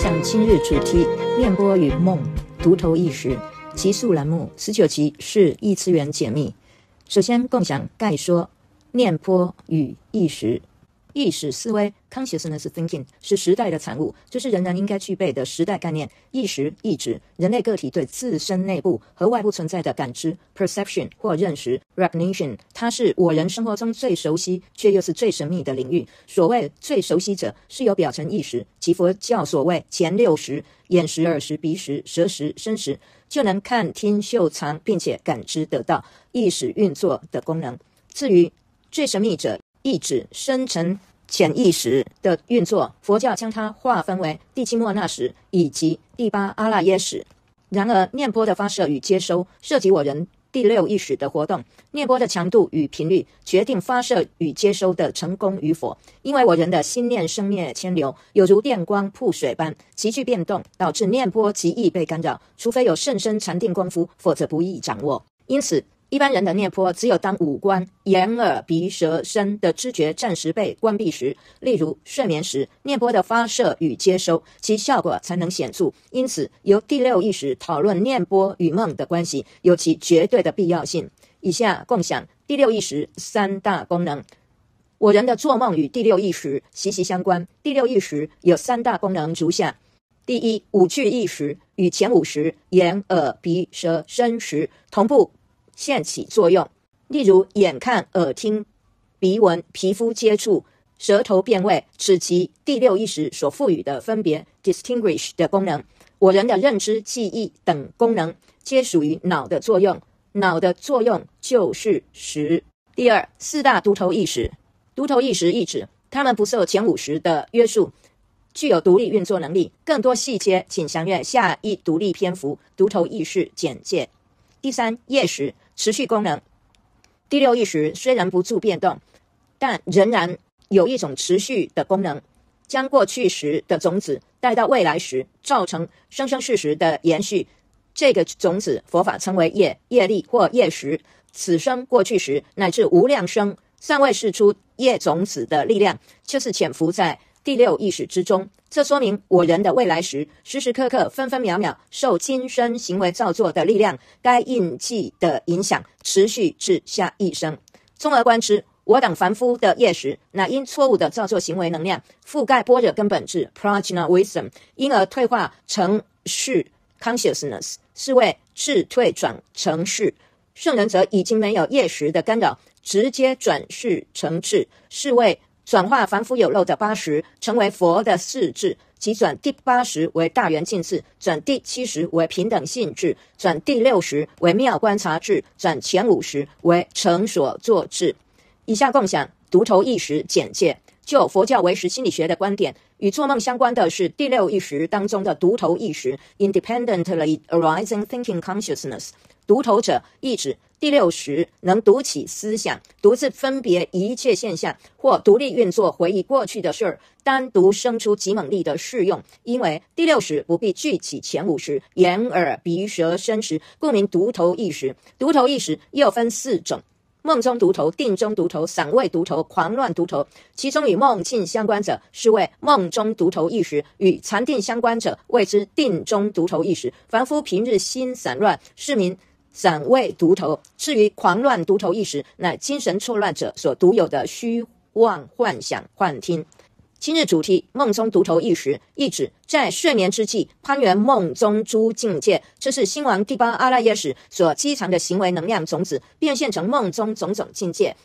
享今日主题：念波与梦，独头意识。集数栏目19集是异次元解密。首先共享概说念波与意识。意识思维 consciousness thinking 是时代的产物，这是人人应该具备的时代概念。意识意指人类个体对自身内部和外部存在的感知 perception 或认识 recognition， 它是我人生活中最熟悉却又是最神秘的领域。所谓最熟悉者，是有表层意识，即佛教所谓前六识，眼识、耳识、鼻识、舌识、身识，就能看听嗅尝并且感知得到意识运作的功能。至于最神秘者，意指深层潜意识的运作，佛教将它划分为第七末那识以及第八阿赖耶识。然而念波的发射与接收涉及我人第六意识的活动，念波的强度与频率决定发射与接收的成功与否。因为我人的心念生灭牵流，有如电光瀑水般急剧变动，导致念波极易被干扰，除非有甚深禅定功夫，否则不易掌握。因此一般人的念波只有当五官眼耳鼻舌身的知觉暂时被关闭时，例如睡眠时，念波的发射与接收其效果才能显著。因此由第六意识讨论念波与梦的关系有其绝对的必要性。以下共享第六意识三大功能。我人的做梦与第六意识息息相关，第六意识有三大功能如下：第一，五具意识与前五识眼耳鼻舌身识同步现起作用，例如眼看、耳听、鼻闻、皮肤接触、舌头辨味，此其第六意识所赋予的分别 distinguish 的功能。我人的认知、记忆等功能皆属于脑的作用，脑的作用就是识。第二，四大独头意识。独头意识意指它们不受前五识的约束，具有独立运作能力。更多细节请详阅下一独立篇幅独头意识简介。第三，业识持续功能。第六意识虽然不住变动，但仍然有一种持续的功能，将过去时的种子带到未来时，造成生生世世的延续。这个种子佛法称为业力或业识。此生过去时乃至无量生尚未释出业种子的力量，就是潜伏在第六意识之中。这说明我人的未来时时时刻刻分分秒秒受今生行为造作的力量该印记的影响，持续至下一生。综而观之，我等凡夫的业识乃因错误的造作行为能量覆盖般若根本质 prajna wisdom， 因而退化成是 consciousness， 是为智退转成是。圣人则已经没有业识的干扰，直接转世成智，是为转化凡夫有漏的八识成为佛的四智，即转第八识为大圆净智，转第七识为平等性智，转第六识为妙观察智，转前五识为成所作智。以下共享独头意识简介。就佛教唯识心理学的观点，与做梦相关的是第六意识当中的独头意识 independently arising thinking consciousness。 独头者意指第六识能独起思想，独自分别一切现象，或独立运作回忆过去的事儿，单独生出极猛力的适用。因为第六识不必具起前五识眼耳鼻舌身识，故名独头意识。独头意识又分四种：梦中独头、定中独头、散位独头、狂乱独头。其中与梦境相关者是为梦中独头意识，与禅定相关者谓之定中独头意识。凡夫平日心散乱，是名散位独头。至于狂乱独头意识，乃精神错乱者所独有的虚妄幻想幻听。今日主题：梦中独头意识，意指在睡眠之际攀援梦中诸境界，这是心王第八阿赖耶识所积藏的行为能量种子，变现成梦中种种境界。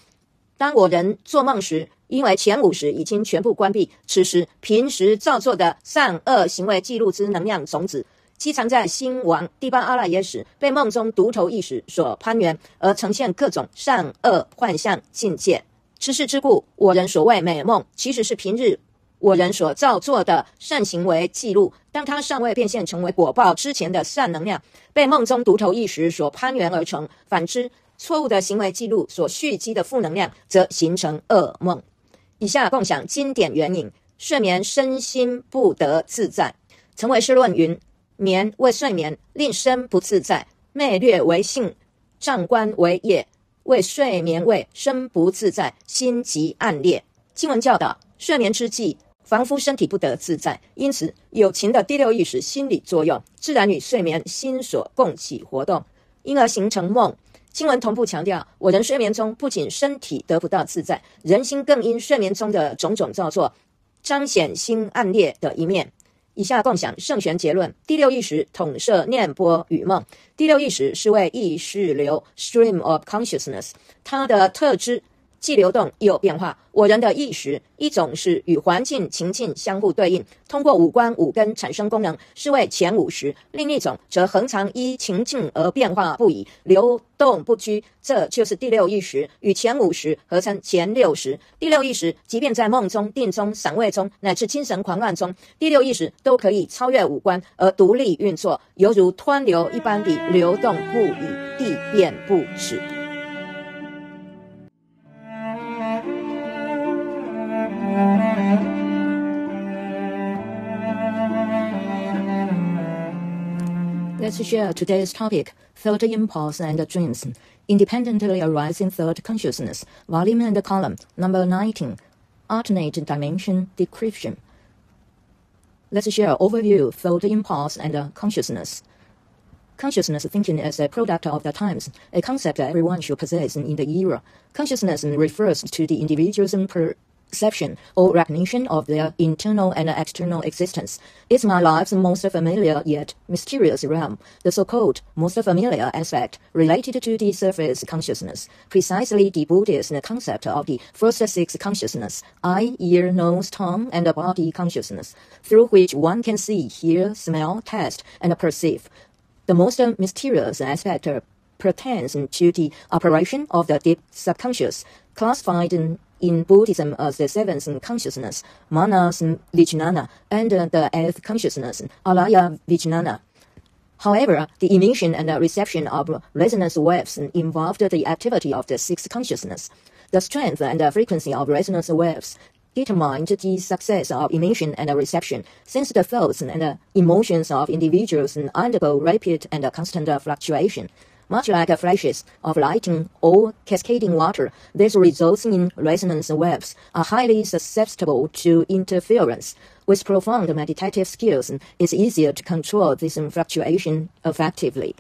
当我人做梦时，因为前五识已经全部关闭，此时平时造作的善恶行为记录之能量种子积藏在心王第八阿赖耶识，被梦中独头意识所攀援，而呈现各种善恶幻象境界。此事之故，我人所谓美梦，其实是平日我人所造作的善行为记录。当它尚未变现成为果报之前的善能量，被梦中独头意识所攀援而成。反之，错误的行为记录所蓄积的负能量，则形成噩梦。以下共享经典援引：睡眠身心不得自在。成为师论云：眠为睡眠，令身不自在；昧略为性，障观为业。为睡眠位身不自在，心即暗裂。经文教导，睡眠之际，防夫身体不得自在。因此，有情的第六意识心理作用自然与睡眠心所共起活动，因而形成梦。经文同步强调，我人睡眠中不仅身体得不到自在，人心更因睡眠中的种种造作彰显心暗劣的一面。以下共享圣玄结论：第六意识统摄念波与梦。第六意识是为意识流 （stream of consciousness）， 它的特质既流动又变化。我人的意识，一种是与环境情境相互对应，通过五官五根产生功能，是为前五识；另一种则恒常依情境而变化不已，流动不居，这就是第六意识，与前五识合称前六识。第六意识即便在梦中、定中、散味中，乃至精神狂乱中，第六意识都可以超越五官而独立运作，犹如湍流一般地流动不已，地变不止。Let's share today's topic, Thought Impulse and Dreams, Independently Arising Thought Consciousness, Volume and Column, Number 19, Alternate Dimension Decryption. Let's share overview, Thought Impulse and Consciousness. Consciousness thinking is a product of the times, a concept that everyone should possess in the era. Consciousness refers to the individual's perception or recognition of their internal and external existence. It's my life's most familiar yet mysterious realm, the so-called most familiar aspect related to the surface consciousness, precisely the Buddhist concept of the first six consciousness, eye, ear, nose, tongue, and body consciousness, through which one can see, hear, smell, taste, and perceive. The most mysterious aspect pertains to the operation of the deep subconscious, classified in Buddhism as the seventh consciousness, Manas Vijnana, and the eighth consciousness, Alaya Vijnana. However, the emission and reception of resonance waves involved the activity of the sixth consciousness. The strength and frequency of resonance waves determined the success of emission and reception, since the thoughts and emotions of individuals undergo rapid and constant fluctuation. Much like flashes of lightning or cascading water, this results in resonance waves are highly susceptible to interference. With profound meditative skills, it's easier to control this fluctuation effectively.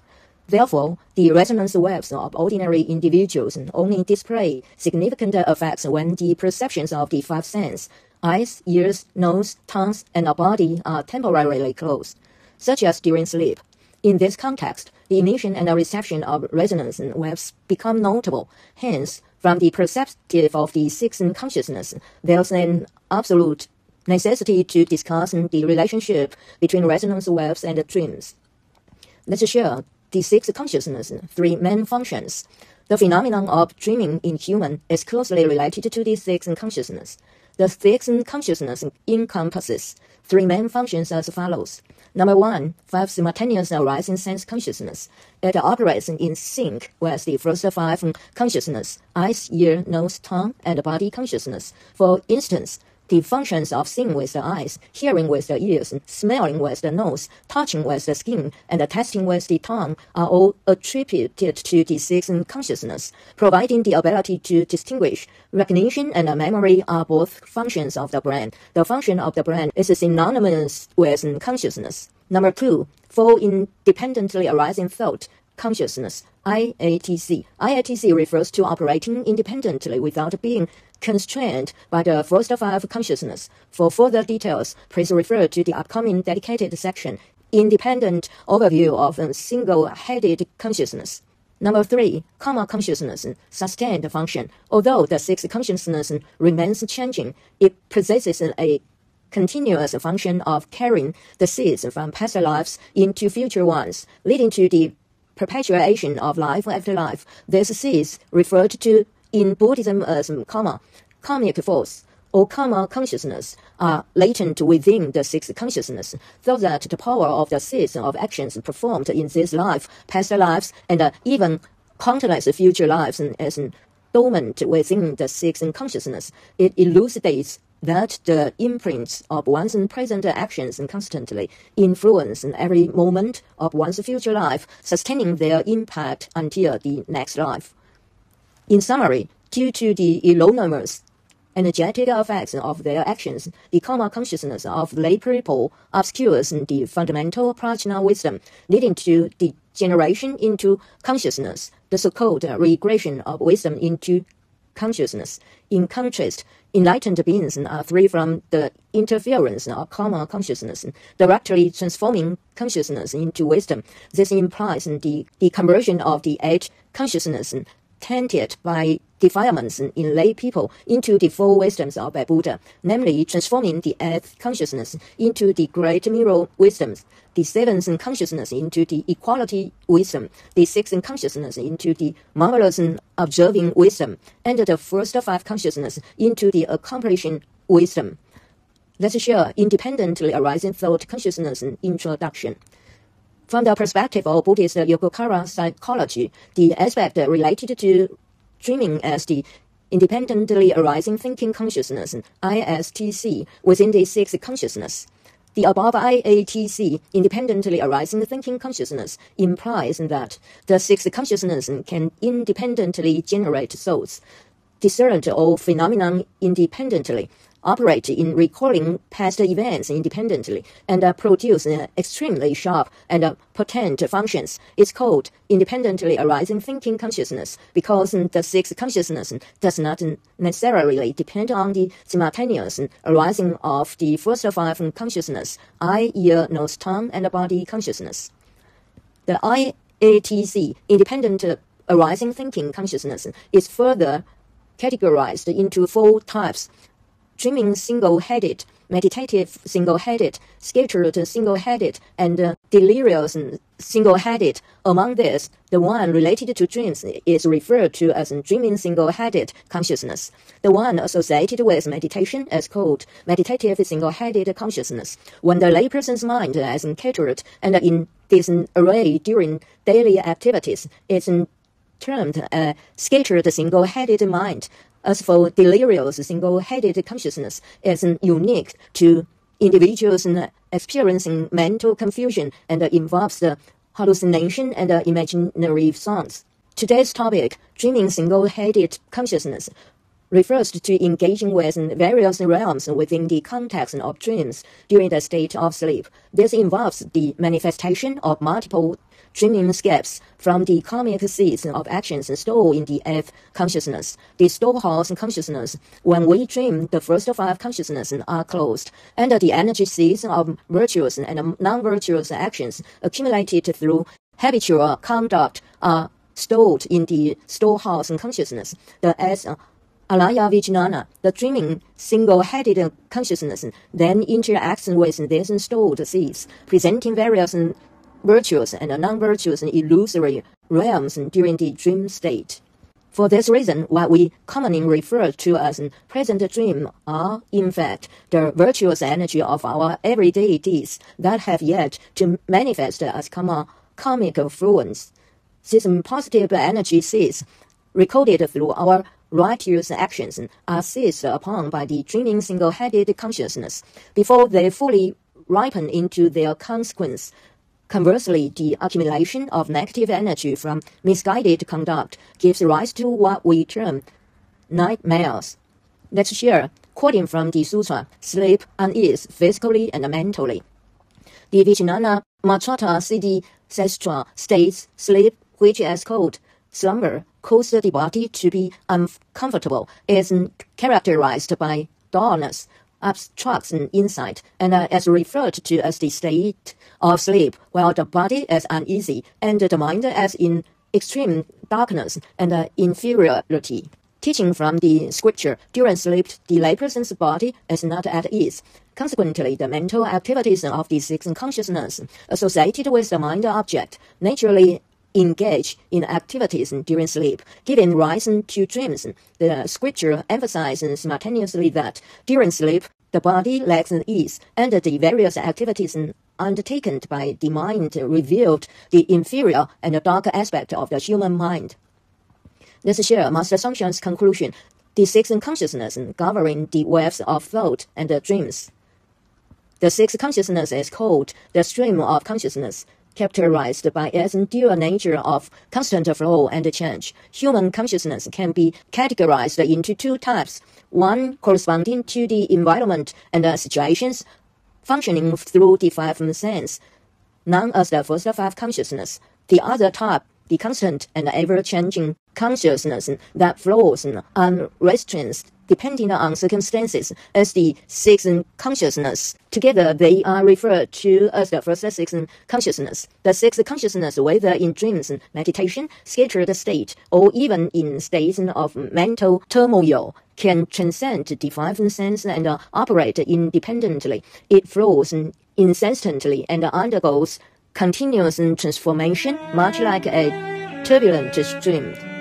Therefore, the resonance waves of ordinary individuals only display significant effects when the perceptions of the five senses, eyes, ears, nose, tongues, and body are temporarily closed, such as during sleep. In this context, the emission and reception of resonance waves become notable. Hence, from the perspective of the sixth consciousness, there's an absolute necessity to discuss the relationship between resonance waves and dreams. Let's share the sixth consciousness, three main functions. The phenomenon of dreaming in human is closely related to the sixth consciousness. The sixth consciousness encompasses three main functions as follows. Number one, five simultaneous arising sense consciousness. It operates in sync with the first five consciousness, eyes, ear, nose, tongue, and body consciousness. For instance, the functions of seeing with the eyes, hearing with the ears, smelling with the nose, touching with the skin, and tasting with the tongue are all attributed to the sixth consciousness, providing the ability to distinguish. Recognition and memory are both functions of the brain. The function of the brain is synonymous with consciousness. Number two, four independently arising thought consciousness, IATC. IATC refers to operating independently without being constrained by the first five consciousness. For further details, please refer to the upcoming dedicated section, Independent Overview of Single-Headed Consciousness. Number three, karma consciousness, sustained function. Although the sixth consciousness remains changing, it possesses a continuous function of carrying the seeds from past lives into future ones, leading to the perpetuation of life after life. These seeds referred to in Buddhism as karma, karmic force, or karma consciousness, are latent within the sixth consciousness, so that the power of the seeds of actions performed in this life, past lives, and even countless future lives is dormant within the sixth consciousness. It elucidates that the imprints of one's present actions constantly influence every moment of one's future life, sustaining their impact until the next life. In summary, due to the enormous energetic effects of their actions, the karma consciousness of lay people obscures the fundamental prajna wisdom, leading to degeneration into consciousness, the so-called regression of wisdom into consciousness. In contrast, enlightened beings are free from the interference of karma consciousness, directly transforming consciousness into wisdom. This implies the conversion of the eight consciousness tainted by defilements in lay people into the four wisdoms of a Buddha, namely transforming the eighth consciousness into the great mirror wisdoms, the seventh consciousness into the equality wisdom, the sixth consciousness into the marvelous observing wisdom, and the first five consciousness into the accomplishing wisdom. Let's share independently arising thought consciousness introduction. From the perspective of Buddhist Yogacara psychology, the aspect related to dreaming as the independently arising thinking consciousness, ISTC, within the sixth consciousness. The above IATC, independently arising thinking consciousness, implies that the sixth consciousness can independently generate thoughts, discern all phenomena independently, operate in recalling past events independently, and produce extremely sharp and potent functions. It's called independently arising thinking consciousness because the sixth consciousness does not necessarily depend on the simultaneous arising of the first five consciousness, eye, ear, nose, tongue, and body consciousness. The IATC, independent arising thinking consciousness, is further categorized into four types: dreaming single-headed, meditative single-headed, scattered single-headed, and delirious single-headed. Among these, the one related to dreams is referred to as dreaming single-headed consciousness. The one associated with meditation is called meditative single-headed consciousness. When the layperson's mind is catered and in disarray during daily activities, it's termed a scattered single-headed mind. As for delirious single-headed consciousness, is unique to individuals experiencing mental confusion and involves the hallucination and imaginary thoughts. Today's topic, dreaming single-headed consciousness, refers to engaging with various realms within the context of dreams during the state of sleep. This involves the manifestation of multiple dreaming scapes from the karmic seeds of actions stored in the eighth consciousness, the storehouse consciousness. When we dream, the first five consciousnesses are closed, and the energy seeds of virtuous and non-virtuous actions accumulated through habitual conduct are stored in the storehouse consciousness. The Alaya Vijnana, the dreaming single-headed consciousness, then interacts with these stored seeds, presenting various virtuous and non-virtuous illusory realms during the dream state. For this reason, what we commonly refer to as present dream are, in fact, the virtuous energy of our everyday deeds that have yet to manifest as karmic fluence. These positive energy seeds, recorded through our righteous actions, are seized upon by the dreaming single-headed consciousness before they fully ripen into their consequence. Conversely, the accumulation of negative energy from misguided conduct gives rise to what we term nightmares. Let's share, quoting from the sutra, sleep unease physically and mentally. The Vijnana Matrata Siddhi Sastra states, sleep, which is called slumber, causes the body to be uncomfortable, is characterized by dullness, obstructs insight, and is referred to as the state of sleep, while the body is uneasy and the mind is in extreme darkness and inferiority. Teaching from the scripture, during sleep, the layperson's body is not at ease. Consequently, the mental activities of the sixth consciousness associated with the mind object naturally engage in activities during sleep, giving rise to dreams. The scripture emphasizes simultaneously that during sleep, the body lacks ease, and the various activities undertaken by the mind revealed the inferior and dark aspect of the human mind. Let's share Master Sangshan's conclusion. The sixth consciousness governing the waves of thought and dreams. The sixth consciousness is called the stream of consciousness, characterized by its dual nature of constant flow and change. Human consciousness can be categorized into two types. one corresponding to the environment and situations, functioning through the five senses, known as the first five consciousness. The other type, the constant and ever-changing consciousness that flows unrestrained, depending on circumstances, as the sixth consciousness. Together, they are referred to as the first sixth consciousness. The sixth consciousness, whether in dreams, meditation, scattered state, or even in states of mental turmoil, can transcend the five senses and operate independently. It flows incessantly and undergoes continuous transformation, much like a turbulent stream.